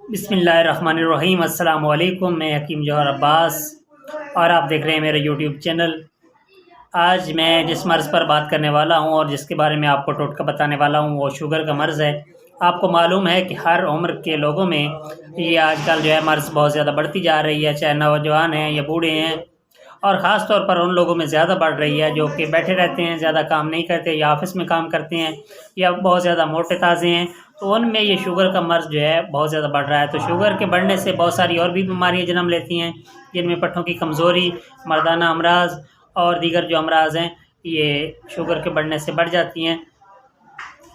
बिस्मिल्लाहिर्रहमानिर्रहीम। अस्सलाम वालेकुम। मैं हकीम जौहर अब्बास और आप देख रहे हैं मेरा यूट्यूब चैनल। आज मैं जिस मर्ज़ पर बात करने वाला हूं और जिसके बारे में आपको टोटका बताने वाला हूं वो शुगर का मर्ज़ है। आपको मालूम है कि हर उम्र के लोगों में ये आजकल जो है मर्ज़ बहुत ज़्यादा बढ़ती जा रही है, चाहे नौजवान हैं या बूढ़े हैं, और ख़ास तौर पर उन लोगों में ज़्यादा बढ़ रही है जो कि बैठे रहते हैं, ज़्यादा काम नहीं करते या ऑफिस में काम करते हैं या बहुत ज़्यादा मोटे ताज़े हैं, तो उनमें ये शुगर का मर्ज़ जो है बहुत ज़्यादा बढ़ रहा है। तो शुगर के बढ़ने से बहुत सारी और भी बीमारियाँ जन्म लेती हैं, जिनमें पट्टों की कमज़ोरी, मर्दाना अमराज़ और दीगर जो अमराज़ हैं ये शुगर के बढ़ने से बढ़ जाती हैं।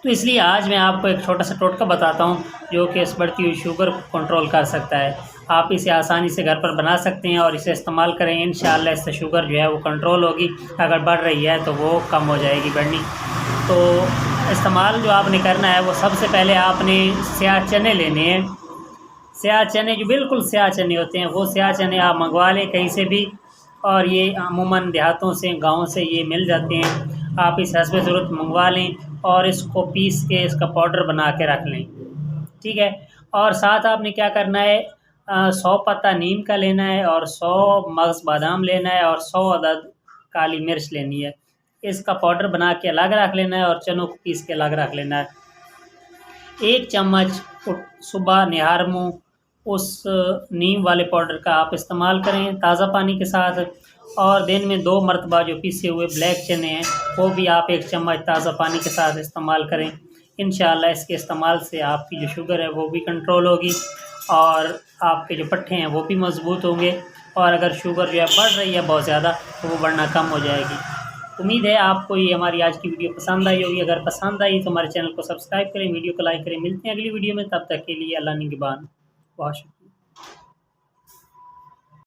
तो इसलिए आज मैं आपको एक छोटा सा टोटका बताता हूँ जो कि इस बढ़ती हुई शुगर को कंट्रोल कर सकता है। आप इसे आसानी से घर पर बना सकते हैं और इसे इस्तेमाल करें। इंशाअल्लाह इससे शुगर जो है वो कंट्रोल होगी। अगर बढ़ रही है तो वो कम हो जाएगी बढ़नी। तो इस्तेमाल जो आपने करना है वो सबसे पहले आपने स्याह चने लेने हैं। स्याह चने जो बिल्कुल स्याह चने होते हैं वो स्याह चने आप मंगवा लें कहीं से भी, और ये अमूमन देहातों से, गाँव से ये मिल जाते हैं। आप इस हस्बे ज़रूरत मंगवा लें और इसको पीस के इसका पाउडर बना के रख लें, ठीक है। और साथ आपने क्या करना है, 100 पत्ता नीम का लेना है और 100 मगज़ बादाम लेना है और 100 अदद काली मिर्च लेनी है। इसका पाउडर बना के अलग रख लेना है और चनों को पीस के अलग रख लेना है। 1 चम्मच सुबह निहार मुँह उस नीम वाले पाउडर का आप इस्तेमाल करें ताज़ा पानी के साथ, और दिन में 2 मरतबा जो पिसे हुए ब्लैक चने हैं वो भी आप 1 चम्मच ताज़ा पानी के साथ इस्तेमाल करें। इंशाअल्लाह इसके इस्तेमाल से आपकी जो शुगर है वो भी कंट्रोल होगी और आपके जो पट्टे हैं वो भी मज़बूत होंगे, और अगर शुगर जो है बढ़ रही है बहुत ज़्यादा तो वो बढ़ना कम हो जाएगी। उम्मीद है आपको ये हमारी आज की वीडियो पसंद आई होगी। अगर पसंद आई तो हमारे चैनल को सब्सक्राइब करें, वीडियो को लाइक करें। मिलते हैं अगली वीडियो में, तब तक के लिए अल्लाह निगहबान। बहुत शुक्रिया।